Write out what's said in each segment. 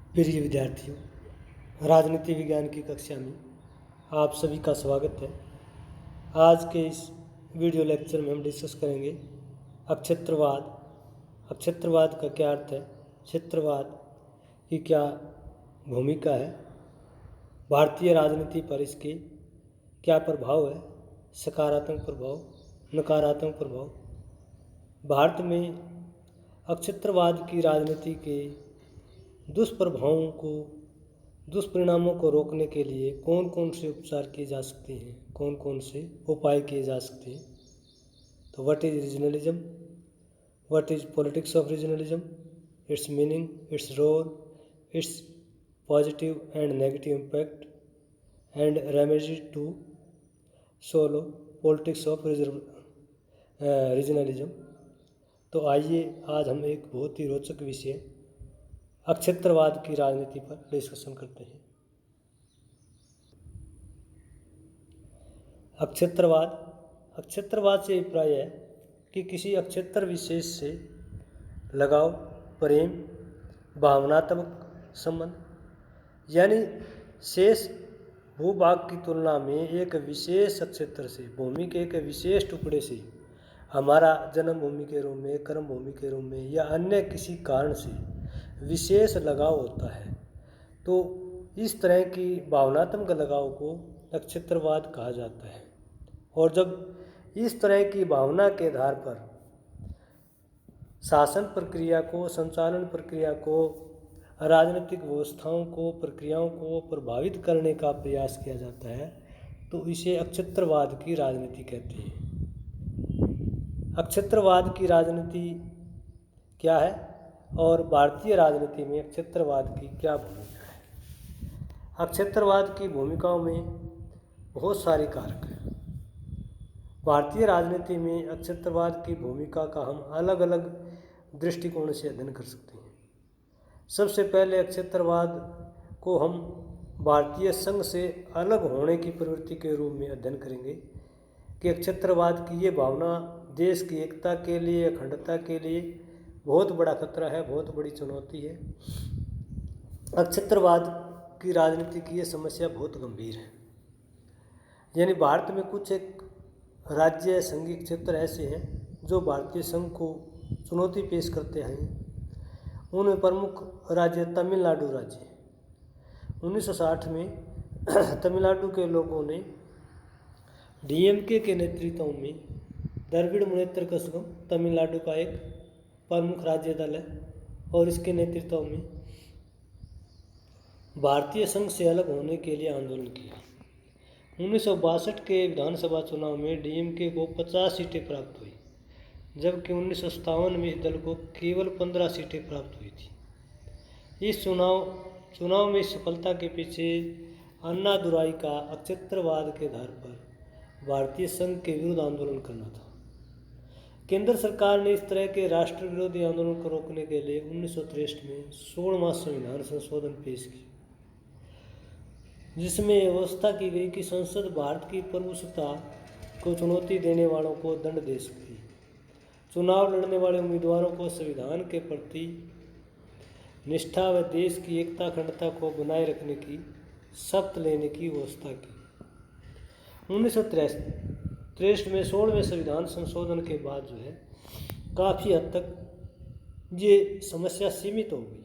प्रिय विद्यार्थियों, राजनीति विज्ञान की कक्षा में आप सभी का स्वागत है। आज के इस वीडियो लेक्चर में हम डिस्कस करेंगे अक्षेत्रवाद। अक्षेत्रवाद का क्या अर्थ है, क्षेत्रवाद की क्या भूमिका है, भारतीय राजनीति पर इसके क्या प्रभाव है, सकारात्मक प्रभाव, नकारात्मक प्रभाव। भारत में अक्षेत्रवाद की राजनीति के दुष्परिणामों को रोकने के लिए कौन कौन से उपचार किए जा सकते हैं, कौन कौन से उपाय किए जा सकते हैं। तो what is regionalism, what is politics of regionalism, its meaning, its role, its positive and negative impact and remedy to solve politics of regionalism. तो आइए आज हम एक बहुत ही रोचक विषय अक्षेत्रवाद की राजनीति पर डिस्कशन करते हैं। अक्षेत्रवाद से अभिप्राय है कि किसी अक्षेत्र विशेष से लगाव, प्रेम, भावनात्मक संबंध, यानी शेष भूभाग की तुलना में एक विशेष क्षेत्र से, भूमि के एक विशेष टुकड़े से हमारा जन्मभूमि के रूप में, कर्मभूमि के रूप में या अन्य किसी कारण से विशेष लगाव होता है। तो इस तरह की भावनात्मक लगाव को अक्षेत्रवाद कहा जाता है। और जब इस तरह की भावना के आधार पर शासन प्रक्रिया को, संचालन प्रक्रिया को, राजनीतिक व्यवस्थाओं को, प्रक्रियाओं को प्रभावित करने का प्रयास किया जाता है, तो इसे अक्षेत्रवाद की राजनीति कहते हैं। अक्षेत्रवाद की राजनीति क्या है और भारतीय राजनीति में अक्षेत्रवाद की क्या भूमिका है। अक्षेत्रवाद की भूमिकाओं में बहुत सारे कारक हैं। भारतीय राजनीति में अक्षेत्रवाद की भूमिका का हम अलग अलग दृष्टिकोण से अध्ययन कर सकते हैं। सबसे पहले अक्षेत्रवाद को हम भारतीय संघ से अलग होने की प्रवृत्ति के रूप में अध्ययन करेंगे कि अक्षेत्रवाद की ये भावना देश की एकता के लिए, अखंडता के लिए बहुत बड़ा खतरा है, बहुत बड़ी चुनौती है। अक्षेत्रवाद की राजनीति की ये समस्या बहुत गंभीर है। यानी भारत में कुछ एक राज्य, संघीय क्षेत्र ऐसे हैं जो भारतीय संघ को चुनौती पेश करते हैं। उनमें प्रमुख राज्य तमिलनाडु राज्य है। 1960 में तमिलनाडु के लोगों ने डीएमके के नेतृत्व में द्रविड़ मुनेत्र कझगम तमिलनाडु का एक प्रमुख राज्य दल है और इसके नेतृत्व में भारतीय संघ से अलग होने के लिए आंदोलन किया। 1962 के विधानसभा चुनाव में डीएमके को 50 सीटें प्राप्त हुई, जबकि 1957 में इस दल को केवल 15 सीटें प्राप्त हुई थी। इस चुनाव में सफलता के पीछे अन्नादुराई का अक्षेत्रवाद के आधार पर भारतीय संघ के विरुद्ध आंदोलन करना था। केंद्र सरकार ने इस तरह के राष्ट्र विरोधी आंदोलन को रोकने के लिए 1963 में 16वां संविधान संशोधन पेश किया, जिसमें व्यवस्था की गई कि संसद भारत की प्रभुसत्ता को चुनौती देने वालों को दंड दे सकती है। चुनाव लड़ने वाले उम्मीदवारों को संविधान के प्रति निष्ठा व देश की एकता, अखंडता को बनाए रखने की शपथ लेने की व्यवस्था की। 1963 में 16वें संविधान संशोधन के बाद जो है काफ़ी हद तक ये समस्या सीमित हो गई।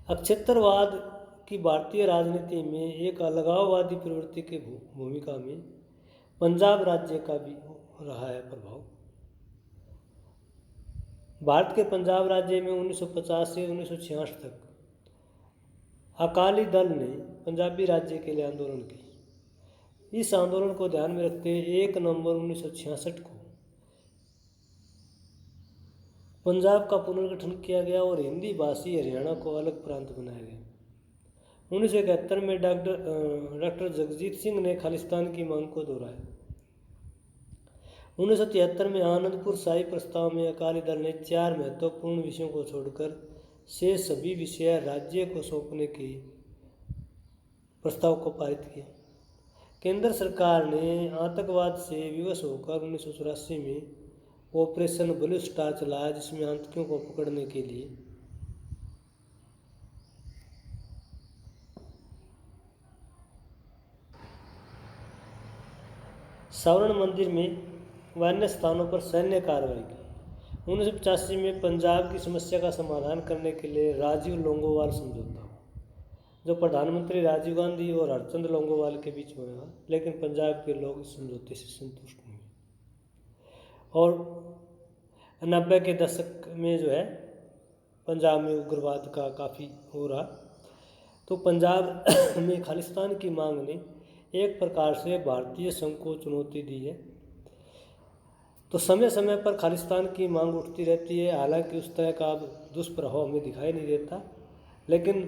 अक्षेत्रवाद की भारतीय राजनीति में एक अलगाववादी प्रवृत्ति की भूमिका में पंजाब राज्य का भी रहा है प्रभाव। भारत के पंजाब राज्य में 1950 से 1966 तक अकाली दल ने पंजाबी राज्य के लिए आंदोलन किया। इस आंदोलन को ध्यान में रखते 1 नवंबर 1966 को पंजाब का पुनर्गठन किया गया और हिंदी भाषी हरियाणा को अलग प्रांत बनाया गया। 1971 में डॉक्टर जगजीत सिंह ने खालिस्तान की मांग को दोहराया। 1973 में आनंदपुर शाही प्रस्ताव में अकाली दल ने 4 महत्वपूर्ण विषयों को छोड़कर शेष सभी विषय राज्य को सौंपने के प्रस्ताव को पारित किया। केंद्र सरकार ने आतंकवाद से विवश होकर 1984 में ऑपरेशन ब्लू स्टार चलाया, जिसमें आतंकियों को पकड़ने के लिए स्वर्ण मंदिर में व अन्य स्थानों पर सैन्य कार्रवाई की। 1985 में पंजाब की समस्या का समाधान करने के लिए राजीव लोंगोवाल समझौता हुआ, जो प्रधानमंत्री राजीव गांधी और हरचंद लोंगोवाल के बीच में हुआ, लेकिन पंजाब के लोग इस समझौते से संतुष्ट नहीं हुए। और 90 के दशक में जो है पंजाब में उग्रवाद का काफ़ी हो रहा, तो पंजाब में खालिस्तान की मांग ने एक प्रकार से भारतीय संघ को चुनौती दी है। तो समय समय पर खालिस्तान की मांग उठती रहती है, हालांकि उस तरह का अब दुष्प्रभाव हमें दिखाई नहीं देता, लेकिन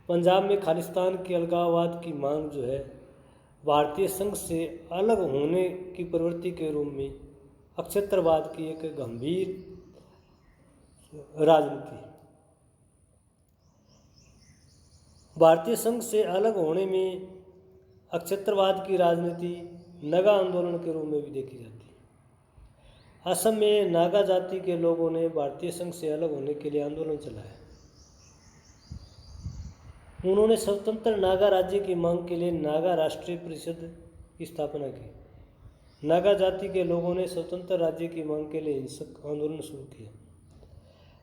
पंजाब में खालिस्तान की अलगाववाद की मांग जो है भारतीय संघ से अलग होने की प्रवृत्ति के रूप में अक्षत्रवाद की एक गंभीर राजनीति है। भारतीय संघ से अलग होने में अक्षत्रवाद की राजनीति नगा आंदोलन के रूप में भी देखी जाती है। असम में नागा जाति के लोगों ने भारतीय संघ से अलग होने के लिए आंदोलन चलाया। उन्होंने स्वतंत्र नागा राज्य की मांग के लिए नागा राष्ट्रीय परिषद की स्थापना की। नागा जाति के लोगों ने स्वतंत्र राज्य की मांग के लिए हिंसक आंदोलन शुरू किया।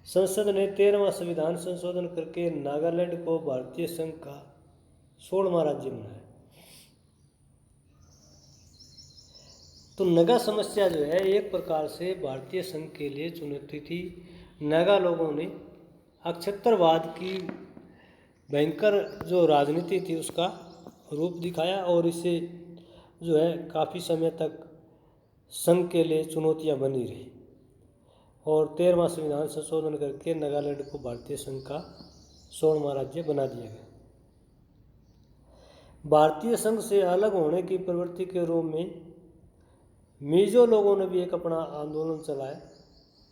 संसद ने 13वां संविधान संशोधन करके नागालैंड को भारतीय संघ का 16वां राज्य बनाया। तो नगा समस्या जो है एक प्रकार से भारतीय संघ के लिए चुनौती थी। नगा लोगों ने अक्षत्रवाद की भयंकर जो राजनीति थी उसका रूप दिखाया और इसे जो है काफ़ी समय तक संघ के लिए चुनौतियां बनी रही और 13वां संविधान संशोधन करके नागालैंड को भारतीय संघ का 16वां राज्य बना दिया गया। भारतीय संघ से अलग होने की प्रवृत्ति के रूप में मिजो लोगों ने भी एक अपना आंदोलन चलाया।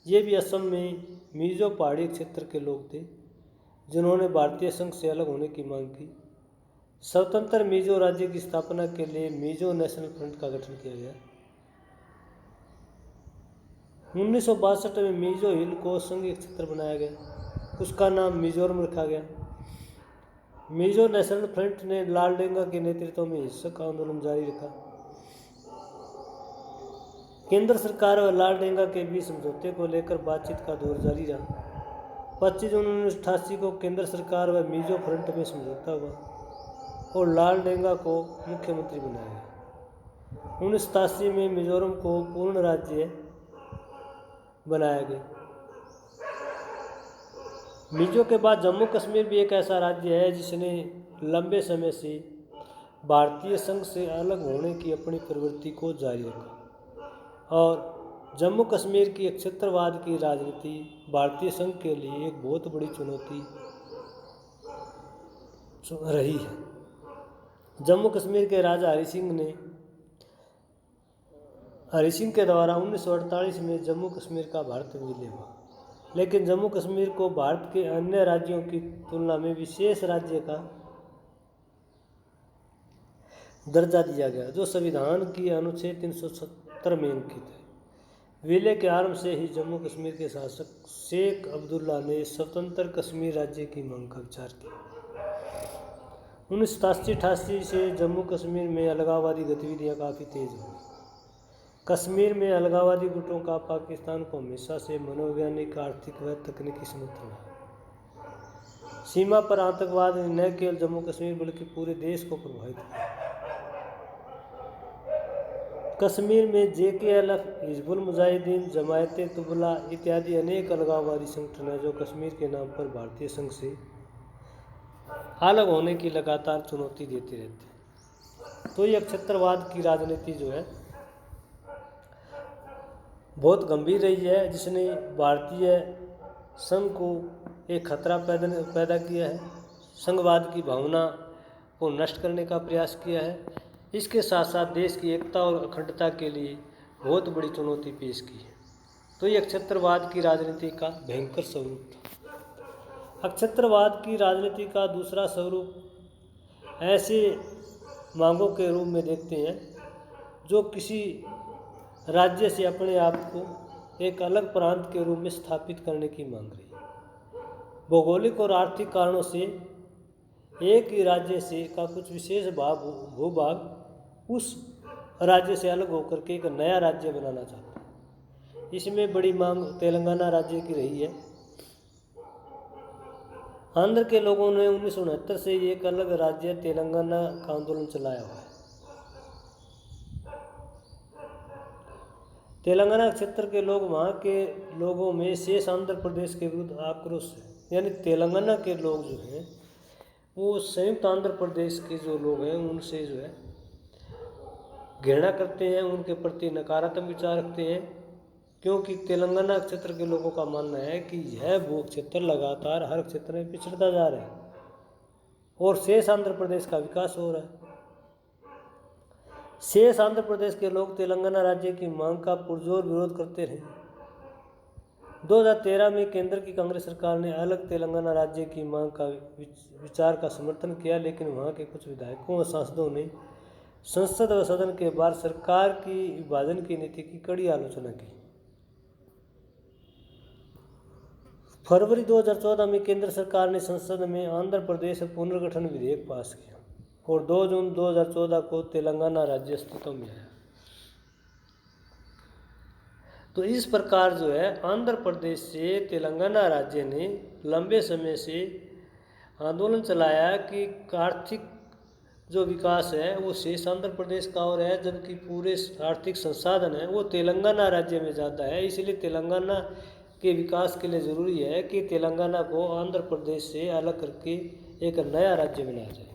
ये भी असम में मिजो पहाड़ी क्षेत्र के लोग थे जिन्होंने भारतीय संघ से अलग होने की मांग की। स्वतंत्र मिजो राज्य की स्थापना के लिए मिजो नेशनल फ्रंट का गठन किया गया। 1962 में मिजो हिल को संघीय क्षेत्र बनाया गया, उसका नाम मिजोरम रखा गया। मिजो नेशनल फ्रंट ने लाल डेंगा के नेतृत्व में हिंसक आंदोलन जारी रखा। केंद्र सरकार और लाल डेंगा के बीच समझौते को लेकर बातचीत का दौर जारी रहा। 25 जून 1988 को केंद्र सरकार व मिजो फ्रंट में समझौता हुआ और लाल डेंगा को मुख्यमंत्री बनाया गया। 1987 में मिजोरम को पूर्ण राज्य बनाया गया। मिजो के बाद जम्मू कश्मीर भी एक ऐसा राज्य है जिसने लंबे समय से भारतीय संघ से अलग होने की अपनी प्रवृत्ति को जारी रखा और जम्मू कश्मीर की अक्षत्रवाद की राजनीति भारतीय संघ के लिए एक बहुत बड़ी चुनौती रही है। जम्मू कश्मीर के राजा हरि सिंह के द्वारा 1948 में जम्मू कश्मीर का भारत में विलय हुआ, लेकिन जम्मू कश्मीर को भारत के अन्य राज्यों की तुलना में विशेष राज्य का दर्जा दिया गया, जो संविधान की अनुच्छेद 370 में अंकित है। विलय के आरंभ से ही जम्मू कश्मीर के शासक शेख अब्दुल्ला ने स्वतंत्र कश्मीर राज्य की मांग का विचार किया। 1987-88 से जम्मू कश्मीर में अलगाववादी गतिविधियां काफ़ी तेज हुई। कश्मीर में अलगाववादी गुटों का पाकिस्तान को हमेशा से मनोवैज्ञानिक, आर्थिक व तकनीकी समर्थन है। सीमा पर आतंकवाद ने न केवल जम्मू कश्मीर बल्कि पूरे देश को प्रभावित किया। कश्मीर में JKLF, हिजबुल मुजाहिदीन, जमायत तुबला इत्यादि अनेक अलगाववादी संगठन हैं जो कश्मीर के नाम पर भारतीय संघ से अलग होने की लगातार चुनौती देते रहते हैं। तो ये अक्षत्रवाद की राजनीति जो है बहुत गंभीर रही है, जिसने भारतीय संघ को एक खतरा पैदा किया है, संघवाद की भावना को नष्ट करने का प्रयास किया है। इसके साथ साथ देश की एकता और अखंडता के लिए बहुत बड़ी चुनौती पेश की है। तो ये अक्षत्रवाद की राजनीति का भयंकर स्वरूप था। अक्षत्रवाद की राजनीति का दूसरा स्वरूप ऐसे मांगों के रूप में देखते हैं जो किसी राज्य से अपने आप को एक अलग प्रांत के रूप में स्थापित करने की मांग रही है। भौगोलिक और आर्थिक कारणों से एक ही राज्य से का कुछ विशेष भूभाग उस राज्य से अलग होकर के एक नया राज्य बनाना चाहते हैं। इसमें बड़ी मांग तेलंगाना राज्य की रही है। आंध्र के लोगों ने 1969 से एक अलग राज्य तेलंगाना का आंदोलन चलाया हुआ है। तेलंगाना क्षेत्र के लोग वहाँ के लोगों में शेष आंध्र प्रदेश के विरुद्ध आक्रोश है, यानी तेलंगाना के लोग जो हैं वो संयुक्त आंध्र प्रदेश के जो लोग हैं उनसे जो है घृणा करते हैं, उनके प्रति नकारात्मक विचार रखते हैं, क्योंकि तेलंगाना क्षेत्र के लोगों का मानना है कि यह भू क्षेत्र लगातार हर क्षेत्र में पिछड़ता जा रहा है और शेष आंध्र प्रदेश का विकास हो रहा है। शेष आंध्र प्रदेश के लोग तेलंगाना राज्य की मांग का पुरजोर विरोध करते रहे। 2013 में केंद्र की कांग्रेस सरकार ने अलग तेलंगाना राज्य की मांग का विचार का समर्थन किया, लेकिन वहां के कुछ विधायकों और सांसदों ने संसद व सदन के बाहर सरकार की विभाजन की नीति की कड़ी आलोचना की। फरवरी 2014 में केंद्र सरकार ने संसद में आंध्र प्रदेश पुनर्गठन विधेयक पास किया और 2 जून 2014 को तेलंगाना राज्य अस्तित्व में आया। तो इस प्रकार जो है आंध्र प्रदेश से तेलंगाना राज्य ने लंबे समय से आंदोलन चलाया कि आर्थिक जो विकास है वो शेष आंध्र प्रदेश का और है, जबकि पूरे आर्थिक संसाधन है वो तेलंगाना राज्य में ज़्यादा है। इसलिए तेलंगाना के विकास के लिए ज़रूरी है कि तेलंगाना को आंध्र प्रदेश से अलग करके एक नया राज्य बनाया जाए।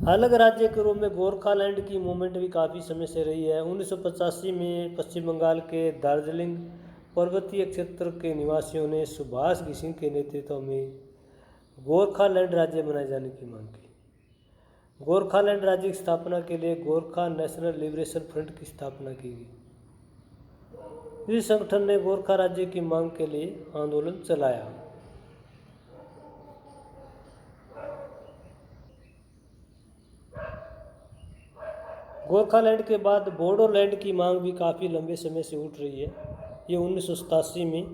अलग राज्य के रूप में गोरखालैंड की मूवमेंट भी काफ़ी समय से रही है। 1985 में पश्चिम बंगाल के दार्जिलिंग पर्वतीय क्षेत्र के निवासियों ने सुभाष घिसिंग के नेतृत्व में गोरखालैंड राज्य बनाए जाने की मांग की। गोरखालैंड राज्य की स्थापना के लिए गोरखा नेशनल लिबरेशन फ्रंट की स्थापना की गई। इस संगठन ने गोरखा राज्य की मांग के लिए आंदोलन चलाया। गोरखालैंड के बाद बोडोलैंड की मांग भी काफ़ी लंबे समय से उठ रही है। ये 1987 में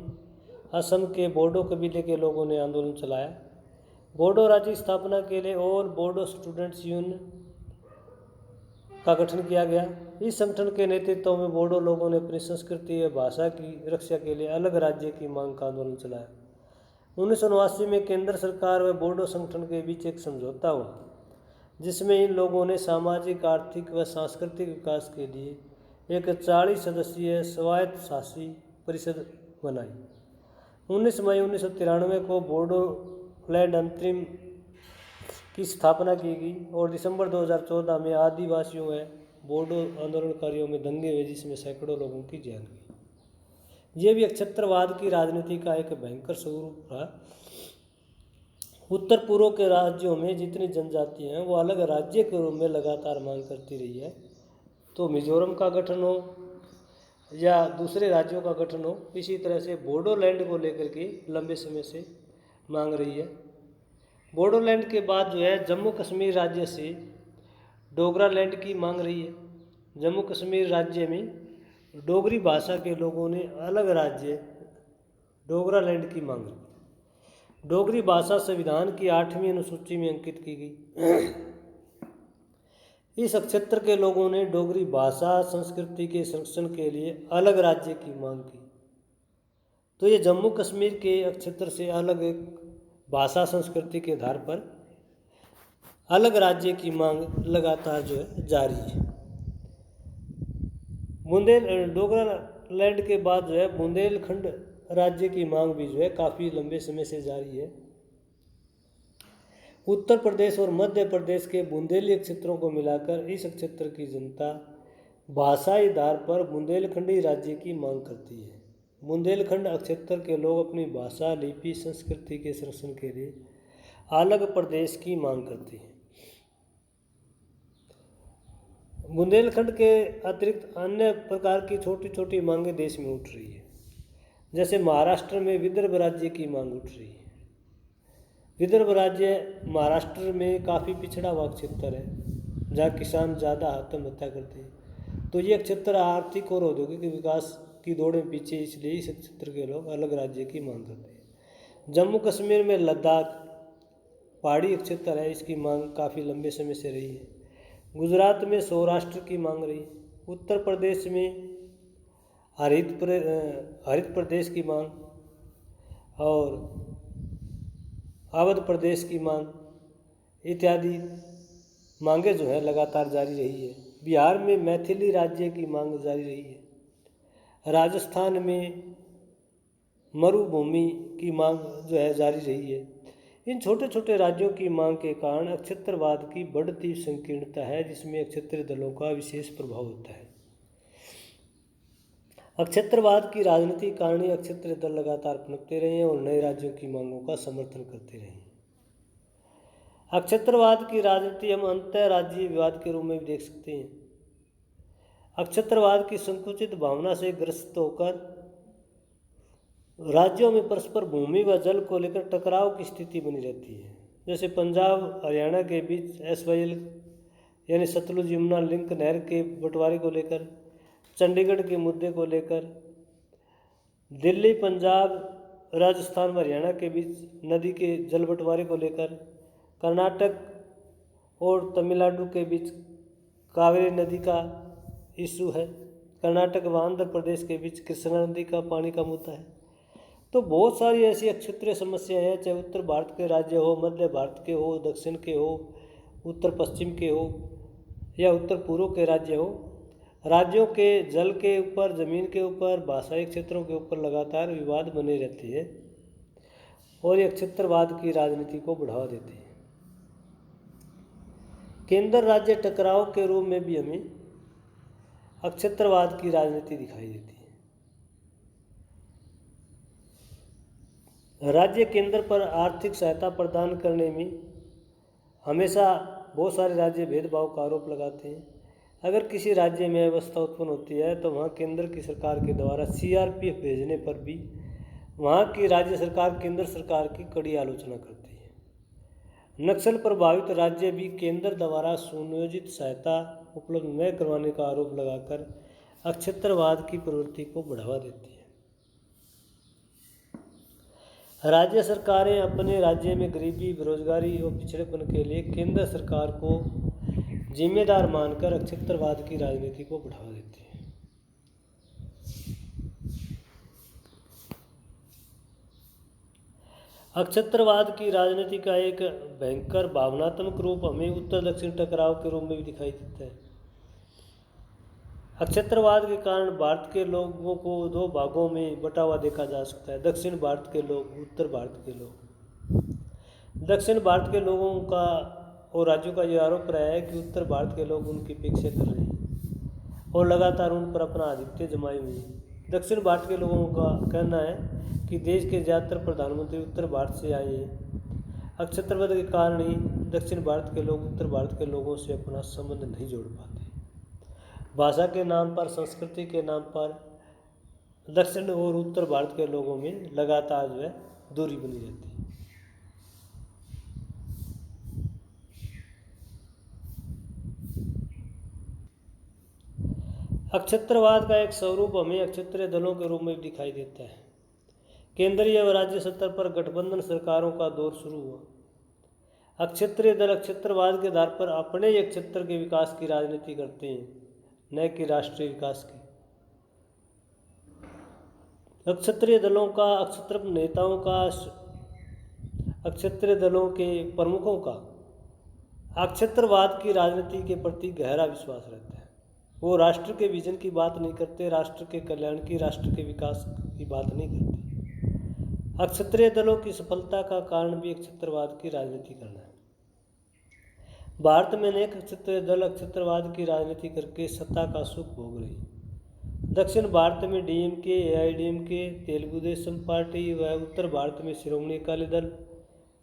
असम के बोडो कबीले के लोगों ने आंदोलन चलाया। बोडो राज्य की स्थापना के लिए ऑल बोडो स्टूडेंट्स यूनियन का गठन किया गया। इस संगठन के नेतृत्व में बोडो लोगों ने अपनी संस्कृति व भाषा की रक्षा के लिए अलग राज्य की मांग का आंदोलन चलाया। 1989 में केंद्र सरकार व बोडो संगठन के बीच एक समझौता हुआ, जिसमें इन लोगों ने सामाजिक, आर्थिक व सांस्कृतिक विकास के लिए एक 40 सदस्यीय स्वायत्तशासी परिषद बनाई। 19 मई 1993 को बोडोलैंड अंतरिम की स्थापना की गई और दिसंबर 2014 में आदिवासियों व बोडो आंदोलनकारियों में दंगे हुए, जिसमें सैकड़ों लोगों की जान गई। ये भी क्षेत्रवाद की राजनीति का एक भयंकर स्वरूप रहा। उत्तर पूर्व के राज्यों में जितनी जनजाति हैं वो अलग राज्य के रूप में लगातार मांग करती रही है। तो मिजोरम का गठन हो या दूसरे राज्यों का गठन हो, इसी तरह से बोडोलैंड को लेकर के लंबे समय से मांग रही है। बोडोलैंड के बाद जो है जम्मू कश्मीर राज्य से डोगरालैंड की मांग रही है। जम्मू कश्मीर राज्य में डोगरी भाषा के लोगों ने अलग राज्य डोगरालैंड की मांग रही। डोगरी भाषा संविधान की 8वीं अनुसूची में अंकित की गई। इस क्षेत्र के लोगों ने डोगरी भाषा संस्कृति के संरक्षण के लिए अलग राज्य की मांग की। तो ये जम्मू कश्मीर के क्षेत्र से अलग एक भाषा संस्कृति के आधार पर अलग राज्य की मांग लगातार जो है जारी है। डोगरालैंड के बाद जो है बुंदेलखंड राज्य की मांग भी जो है काफ़ी लंबे समय से जारी है। उत्तर प्रदेश और मध्य प्रदेश के बुंदेली क्षेत्रों को मिलाकर इस क्षेत्र की जनता भाषाई आधार पर बुंदेलखंडी राज्य की मांग करती है। बुंदेलखंड क्षेत्र के लोग अपनी भाषा, लिपि, संस्कृति के संरक्षण के लिए अलग प्रदेश की मांग करते हैं। बुंदेलखंड के अतिरिक्त अन्य प्रकार की छोटी छोटी मांगें देश में उठ रही है। जैसे महाराष्ट्र में विदर्भ राज्य की मांग उठ रही है। विदर्भ राज्य महाराष्ट्र में काफ़ी पिछड़ा हुआ क्षेत्र है, जहाँ किसान ज़्यादा आत्महत्या करते हैं। तो ये क्षेत्र आर्थिक और औद्योगिक विकास की दौड़ में पीछे, इसलिए इस क्षेत्र के लोग अलग राज्य की मांग करते हैं। जम्मू कश्मीर में लद्दाख पहाड़ी एक क्षेत्र है, इसकी मांग काफ़ी लंबे समय से रही है। गुजरात में सौराष्ट्र की मांग रही। उत्तर प्रदेश में हरित प्रदेश की मांग और अवध प्रदेश की मांग इत्यादि मांगे जो है लगातार जारी रही है। बिहार में मैथिली राज्य की मांग जारी रही है। राजस्थान में मरुभूमि की मांग जो है जारी रही है। इन छोटे छोटे राज्यों की मांग के कारण अक्षत्रवाद की बढ़ती संकीर्णता है, जिसमें अक्षत्रिय दलों का विशेष प्रभाव होता है। अक्षत्रवाद की राजनीति कारण ही अक्षत्रिय दल लगातार पनपते रहे हैं और नए राज्यों की मांगों का समर्थन करते रहे हैं। अक्षत्रवाद की राजनीति हम अंतर्राज्यीय विवाद के रूप में भी देख सकते हैं। अक्षत्रवाद की संकुचित भावना से ग्रस्त होकर राज्यों में परस्पर भूमि व जल को लेकर टकराव की स्थिति बनी रहती है। जैसे पंजाब हरियाणा के बीच SYL यानी सतलुज यमुना लिंक नहर के बंटवारे को लेकर, चंडीगढ़ के मुद्दे को लेकर, दिल्ली पंजाब राजस्थान व हरियाणा के बीच नदी के जल बंटवारे को लेकर, कर्नाटक और तमिलनाडु के बीच कावेरी नदी का इशू है, कर्नाटक व आंध्र प्रदेश के बीच कृष्णा नदी का पानी का मुद्दा है। तो बहुत सारी ऐसी अक्षत्रिय समस्याएं हैं, चाहे उत्तर भारत के राज्य हो, मध्य भारत के हो, दक्षिण के हो, उत्तर पश्चिम के हो या उत्तर पूर्व के राज्य हो। राज्यों के जल के ऊपर, ज़मीन के ऊपर, भाषाई क्षेत्रों के ऊपर लगातार विवाद बने रहते हैं और ये अक्षत्रवाद की राजनीति को बढ़ावा देते हैं। केंद्र राज्य टकराव के रूप में भी हमें अक्षत्रवाद की राजनीति दिखाई देती है। राज्य केंद्र पर आर्थिक सहायता प्रदान करने में हमेशा बहुत सारे राज्य भेदभाव का आरोप लगाते हैं। अगर किसी राज्य में अवस्था उत्पन्न होती है तो वहाँ केंद्र की सरकार के द्वारा CRPF भेजने पर भी वहाँ की राज्य सरकार केंद्र सरकार की कड़ी आलोचना करती है। नक्सल प्रभावित राज्य भी केंद्र द्वारा सुनियोजित सहायता उपलब्ध न करवाने का आरोप लगाकर अक्षत्रवाद की प्रवृत्ति को बढ़ावा देती है। राज्य सरकारें अपने राज्य में गरीबी, बेरोजगारी और पिछड़ेपन के लिए केंद्र सरकार को जिम्मेदार मानकर अक्षत्रवाद की राजनीति को बढ़ावा देती है। अक्षत्रवाद की राजनीति का एक भयंकर भावनात्मक रूप हमें उत्तर दक्षिण टकराव के रूप में भी दिखाई देता है। अक्षत्रवाद के कारण भारत के लोगों को दो भागों में बटा हुआ देखा जा सकता है, दक्षिण भारत के लोग, उत्तर भारत के लोग। दक्षिण भारत के लोगों का और राज्यों का यह आरोप रहा है कि उत्तर भारत के लोग उनकी अपेक्षा कर रहे हैं और लगातार उन पर अपना आधिपत्य जमाए हुए हैं। दक्षिण भारत के लोगों का कहना है कि देश के ज़्यादातर प्रधानमंत्री उत्तर भारत से आए हैं। अक्षत्रवाद के कारण ही दक्षिण भारत के लोग उत्तर भारत के लोगों से अपना संबंध नहीं जोड़ पाते। भाषा के नाम पर, संस्कृति के नाम पर दक्षिण और उत्तर भारत के लोगों में लगातार जो है दूरी बनी रहती है। अक्षत्रवाद का एक स्वरूप हमें अक्षत्रिय दलों के रूप में दिखाई देता है। केंद्रीय व राज्य स्तर पर गठबंधन सरकारों का दौर शुरू हुआ। अक्षत्रिय दल अक्षत्रवाद के आधार पर अपने ही अक्षत्र के विकास की राजनीति करते हैं, न कि राष्ट्रीय विकास की। अक्षत्रिय दलों का, अक्षत्र नेताओं का, अक्षत्रिय दलों के प्रमुखों का अक्षत्रवाद की राजनीति के प्रति गहरा विश्वास रहता है। वो राष्ट्र के विजन की बात नहीं करते, राष्ट्र के कल्याण की, राष्ट्र के विकास की बात नहीं करते। अक्षत्रिय दलों की सफलता का कारण भी अक्षत्रवाद की राजनीति करना है। भारत में अनेक अक्षत्रिय दल अक्षत्रवाद की राजनीति करके सत्ता का सुख भोग रही है। दक्षिण भारत में DMK, AIADMK, Telugu Desam party व उत्तर भारत में श्रोमणी अकाली दल,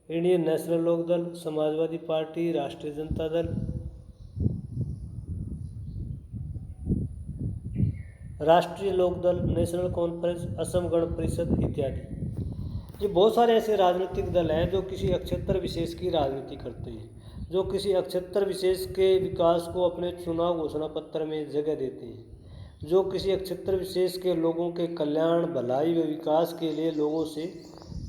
इंडियन नेशनल लोक दल, समाजवादी पार्टी, राष्ट्रीय जनता दल, राष्ट्रीय लोक दल, नेशनल कॉन्फ्रेंस, असम गण परिषद इत्यादि। ये बहुत सारे ऐसे राजनीतिक दल हैं जो किसी अक्षत्र विशेष की राजनीति करते हैं, जो किसी अक्षत्र विशेष के विकास को अपने चुनाव घोषणा पत्र में जगह देते हैं, जो किसी अक्षत्र विशेष के लोगों के कल्याण, भलाई व विकास के लिए लोगों से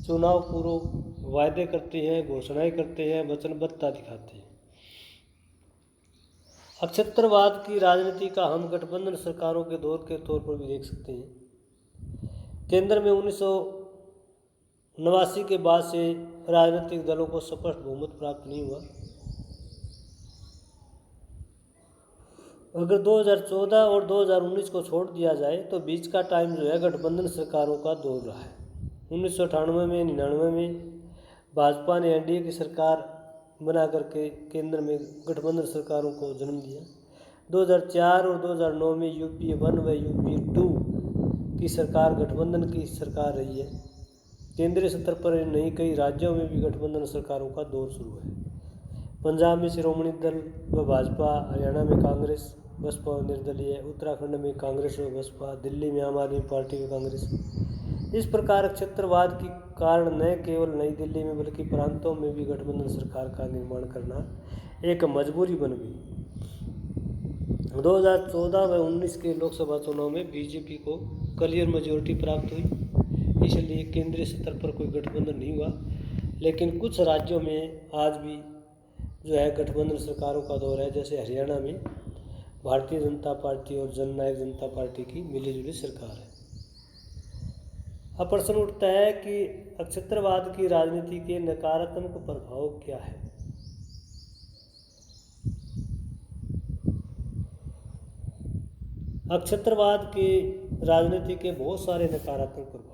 चुनाव पूर्व वायदे करती हैं, घोषणाएं करते हैं, वचनबद्धता दिखाते हैं। अक्षत्रवाद की राजनीति का हम गठबंधन सरकारों के दौर के तौर पर भी देख सकते हैं। केंद्र में 1989 के बाद से राजनीतिक दलों को स्पष्ट बहुमत प्राप्त नहीं हुआ। अगर 2014 और 2019 को छोड़ दिया जाए तो बीच का टाइम जो है गठबंधन सरकारों का दौर रहा है। 1998 में 99 में भाजपा ने एनडीए की सरकार बना करके केंद्र में गठबंधन सरकारों को जन्म दिया। 2004 और 2009 में यूपीए 1 व यूपीए 2 की सरकार गठबंधन की सरकार रही है। केंद्रीय स्तर पर नहीं, कई राज्यों में भी गठबंधन सरकारों का दौर शुरू है। पंजाब में शिरोमणि दल व भाजपा, हरियाणा में कांग्रेस बसपा और निर्दलीय, उत्तराखंड में कांग्रेस व बसपा, दिल्ली में आम आदमी पार्टी व कांग्रेस। इस प्रकार क्षेत्रवाद के कारण न केवल नई दिल्ली में बल्कि प्रांतों में भी गठबंधन सरकार का निर्माण करना एक मजबूरी बन गई। 2014 व 19 के लोकसभा चुनाव में बीजेपी को क्लियर मेजोरिटी प्राप्त हुई, इसलिए केंद्रीय स्तर पर कोई गठबंधन नहीं हुआ। लेकिन कुछ राज्यों में आज भी जो है गठबंधन सरकारों का दौर है। जैसे हरियाणा में भारतीय जनता पार्टी और जननायक जनता पार्टी की मिलीजुली सरकार है। अब प्रश्न उठता है कि अक्षत्रवाद की राजनीति के नकारात्मक प्रभाव क्या है। अक्षत्रवाद की राजनीति के बहुत सारे नकारात्मक प्रभाव।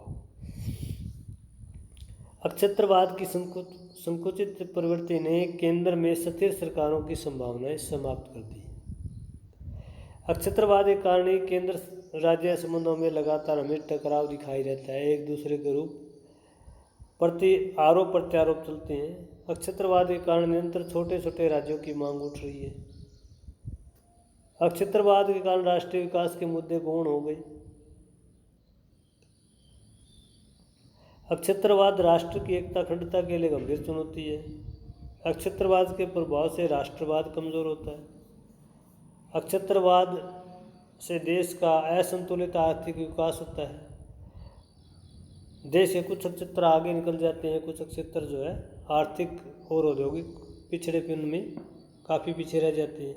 अक्षत्रवाद की संकुचित प्रवृत्ति ने केंद्र में स्थिर सरकारों की संभावनाएं समाप्त कर दी। अक्षत्रवाद के कारण ही केंद्र राज्य संबंधों में लगातार हमें टकराव दिखाई देता है। एक दूसरे के रूप प्रति आरोप प्रत्यारोप चलते हैं। अक्षत्रवाद के कारण निरंतर छोटे छोटे राज्यों की मांग उठ रही है। अक्षत्रवाद के कारण राष्ट्रीय विकास के मुद्दे गौण हो गए। अक्षत्रवाद राष्ट्र की एकता अखंडता के लिए गंभीर चुनौती है। अक्षत्रवाद के प्रभाव से राष्ट्रवाद कमजोर होता है। अक्षत्रवाद से देश का असंतुलित आर्थिक विकास होता है। देश के कुछ क्षेत्र आगे निकल जाते हैं, कुछ क्षेत्र जो है आर्थिक और औद्योगिक पिछड़ेपन में काफ़ी पीछे रह जाते हैं।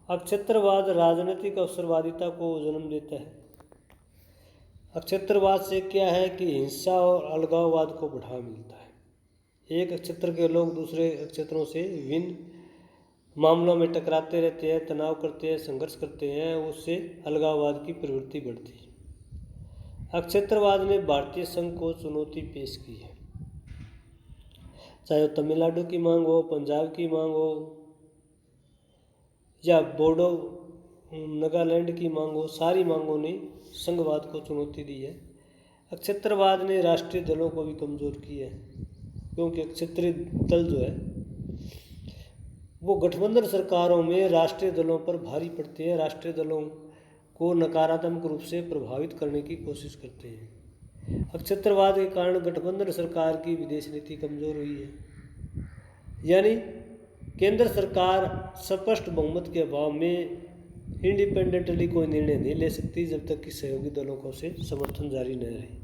अक्षत्रवाद राजनीतिक अवसरवादिता को जन्म देता है। अक्षत्रवाद से क्या है कि हिंसा और अलगाववाद को बढ़ावा मिलता है। एक क्षेत्र के लोग दूसरे क्षेत्रों से विभिन्न मामलों में टकराते रहते हैं, तनाव करते हैं, संघर्ष करते हैं, उससे अलगाववाद की प्रवृत्ति बढ़ती है। अक्षत्रवाद ने भारतीय संघ को चुनौती पेश की है। चाहे वो तमिलनाडु की मांग हो, पंजाब की मांग हो या बोडो नागालैंड की मांग हो, सारी मांगों ने संघवाद को चुनौती दी है। अक्षत्रवाद ने राष्ट्रीय दलों को भी कमज़ोर किया है, क्योंकि क्षेत्रीय दल जो है वो गठबंधन सरकारों में राष्ट्रीय दलों पर भारी पड़ते हैं, राष्ट्रीय दलों को नकारात्मक रूप से प्रभावित करने की कोशिश करते हैं। अक्षत्रवाद के कारण गठबंधन सरकार की विदेश नीति कमज़ोर हुई है, यानी केंद्र सरकार स्पष्ट बहुमत के अभाव में इंडिपेंडेंटली कोई निर्णय नहीं ले सकती जब तक कि सहयोगी दलों को से समर्थन जारी न रहे।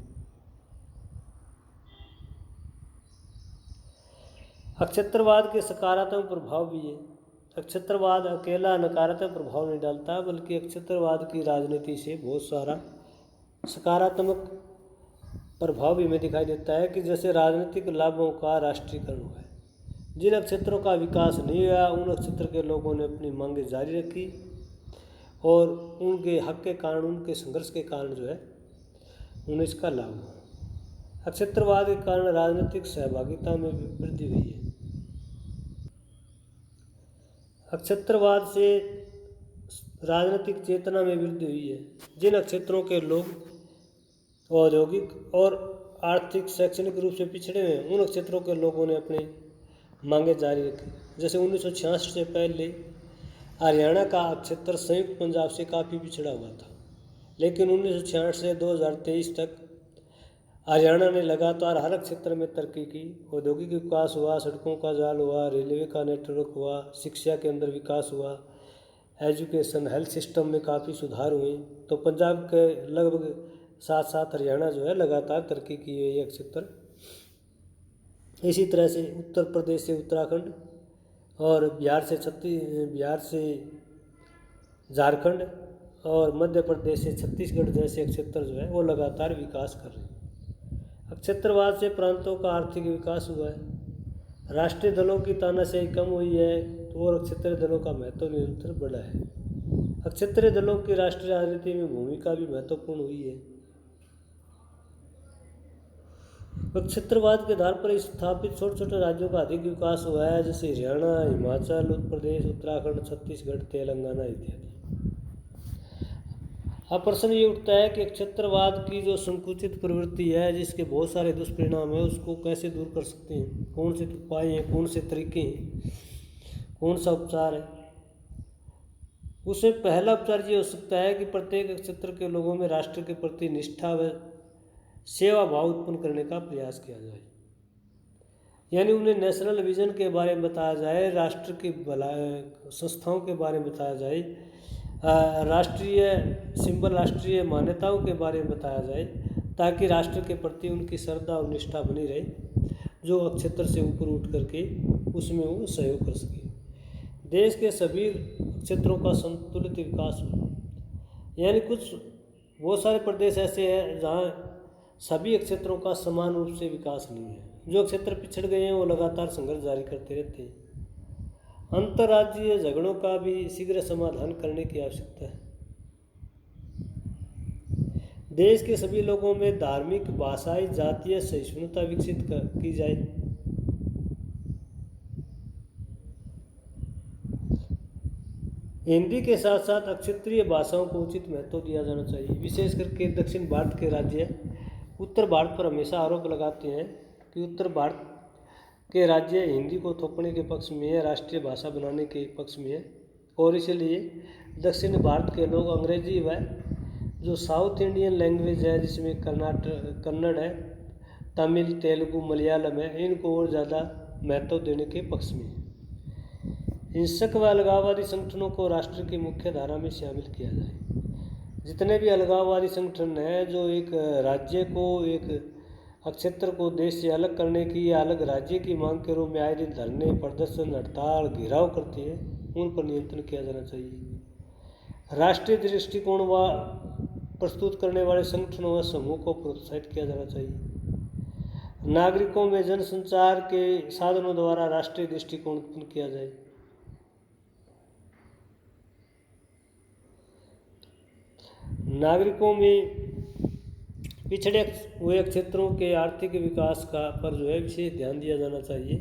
अक्षत्रवाद के सकारात्मक प्रभाव भी है। अक्षत्रवाद अकेला नकारात्मक प्रभाव नहीं डालता, बल्कि अक्षत्रवाद की राजनीति से बहुत सारा सकारात्मक प्रभाव भी हमें दिखाई देता है कि जैसे राजनीतिक लाभों का राष्ट्रीयकरण हुआ है। जिन क्षेत्रों का विकास नहीं हुआ उन क्षेत्र के लोगों ने अपनी मांगें जारी रखी और उनके हक के कारण, उनके संघर्ष के कारण जो है उन्हें इसका लाभ हुआ। अक्षत्रवाद के कारण राजनीतिक सहभागिता में भी वृद्धि हुई है। अक्षत्रवाद से राजनीतिक चेतना में वृद्धि हुई है। जिन क्षेत्रों के लोग औद्योगिक और आर्थिक शैक्षणिक रूप से पिछड़े हुए हैं उन क्षेत्रों के लोगों ने अपनी मांगें जारी रखी। जैसे 1966 से पहले हरियाणा का क्षेत्र संयुक्त पंजाब से काफ़ी पिछड़ा हुआ था, लेकिन 1966 से 2023 तक हरियाणा ने लगातार हर क्षेत्र में तरक्की की। औद्योगिक विकास हुआ, सड़कों का जाल हुआ, रेलवे का नेटवर्क हुआ, शिक्षा के अंदर विकास हुआ, एजुकेशन हेल्थ सिस्टम में काफ़ी सुधार हुए। तो पंजाब के लगभग साथ साथ हरियाणा जो है लगातार तरक्की की है। ये क्षेत्र इसी तरह से उत्तर प्रदेश से उत्तराखंड और बिहार से झारखंड और मध्य प्रदेश से छत्तीसगढ़ जैसे क्षेत्र जो है वो लगातार विकास कर रहे हैं। क्षेत्रवाद से प्रांतों का आर्थिक विकास हुआ है, राष्ट्रीय दलों की तानाशाही कम हुई है और क्षेत्रीय दलों का महत्व निरंतर बढ़ा है। क्षेत्रीय दलों की राष्ट्रीय राजनीति में भूमिका भी महत्वपूर्ण हुई है। क्षेत्रवाद के आधार पर स्थापित छोटे छोटे राज्यों का अधिक विकास हुआ है, जैसे हरियाणा, हिमाचल प्रदेश, उत्तराखंड, छत्तीसगढ़, तेलंगाना इत्यादि। अब प्रश्न ये उठता है कि क्षेत्रवाद की जो संकुचित प्रवृत्ति है, जिसके बहुत सारे दुष्परिणाम है, उसको कैसे दूर कर सकते हैं, कौन से उपाय हैं, कौन से तरीके हैं, कौन सा उपचार है। उससे पहला उपचार ये हो सकता है कि प्रत्येक क्षेत्र के लोगों में राष्ट्र के प्रति निष्ठा व सेवा भाव उत्पन्न करने का प्रयास किया जाए। यानी उन्हें नेशनल विजन के बारे में बताया जाए, राष्ट्र की संस्थाओं के बारे में बताया जाए, राष्ट्रीय मान्यताओं के बारे में बताया जाए, ताकि राष्ट्र के प्रति उनकी श्रद्धा और निष्ठा बनी रहे, जो क्षेत्र से ऊपर उठ करके उसमें वो सहयोग कर सके। देश के सभी क्षेत्रों का संतुलित विकास हो। यानी कुछ बहुत सारे प्रदेश ऐसे हैं जहाँ सभी क्षेत्रों का समान रूप से विकास नहीं है। जो क्षेत्र पिछड़ गए हैं वो लगातार संघर्ष जारी करते रहते हैं। अंतर्राज्यीय झगड़ों का भी शीघ्र समाधान करने की आवश्यकता है। देश के सभी लोगों में धार्मिक, भाषाई, जातीय सहिष्णुता विकसित की जाए। हिंदी के साथ साथ क्षेत्रीय भाषाओं को उचित महत्व दिया जाना चाहिए। विशेष करके दक्षिण भारत के राज्य उत्तर भारत पर हमेशा आरोप लगाते हैं कि उत्तर भारत के राज्य हिंदी को थोपने के पक्ष में है, राष्ट्रीय भाषा बनाने के पक्ष में है, और इसलिए दक्षिण भारत के लोग अंग्रेजी व जो साउथ इंडियन लैंग्वेज है, जिसमें कन्नड़ है, तमिल, तेलुगु, मलयालम है, इनको और ज़्यादा महत्व देने के पक्ष में है। हिंसक व अलगाववादी संगठनों को राष्ट्र की मुख्य धारा में शामिल किया जाए। जितने भी अलगाववादी संगठन हैं जो एक राज्य को, एक क्षेत्र को देश से अलग करने की या अलग राज्य की मांग के रूप में आए दिन धरने, प्रदर्शन, हड़ताल, घेराव करती है, उन पर नियंत्रण किया जाना चाहिए। राष्ट्रीय दृष्टिकोण व प्रस्तुत करने वाले संगठनों व समूह को प्रोत्साहित किया जाना चाहिए। नागरिकों में जनसंचार के साधनों द्वारा राष्ट्रीय दृष्टिकोण उत्पन्न किया जाए। नागरिकों में पिछड़े हुए क्षेत्रों के आर्थिक विकास पर जो है विशेष ध्यान दिया जाना चाहिए।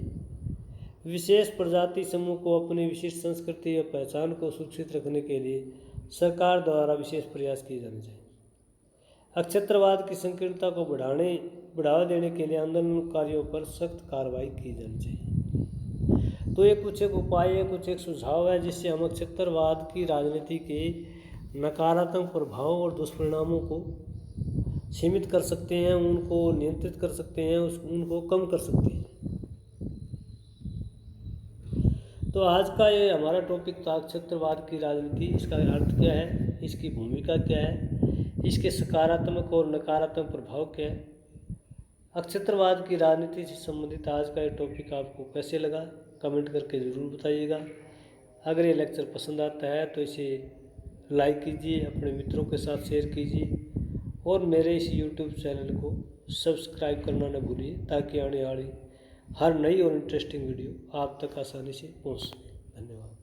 विशेष प्रजाति समूह को अपनी विशिष्ट संस्कृति और पहचान को सुरक्षित रखने के लिए सरकार द्वारा विशेष प्रयास किए जाने चाहिए। क्षेत्रवाद की संकीर्णता को बढ़ावा देने के लिए आंदोलनकारियों पर सख्त कार्रवाई की जानी चाहिए। तो ये कुछ एक उपाय है, कुछ एक सुझाव है, जिससे हम क्षेत्रवाद की राजनीति के नकारात्मक प्रभाव और दुष्परिणामों को सीमित कर सकते हैं, उनको नियंत्रित कर सकते हैं, उनको कम कर सकते हैं। तो आज का ये हमारा टॉपिक था क्षेत्रवाद की राजनीति। इसका अर्थ क्या है, इसकी भूमिका क्या है, इसके सकारात्मक और नकारात्मक प्रभाव क्या है। क्षेत्रवाद की राजनीति से संबंधित आज का ये टॉपिक आपको कैसे लगा, कमेंट करके ज़रूर बताइएगा। अगर ये लेक्चर पसंद आता है तो इसे लाइक कीजिए, अपने मित्रों के साथ शेयर कीजिए और मेरे इस YouTube चैनल को सब्सक्राइब करना न भूलिए, ताकि आने वाली हर नई और इंटरेस्टिंग वीडियो आप तक आसानी से पहुंच सके। धन्यवाद।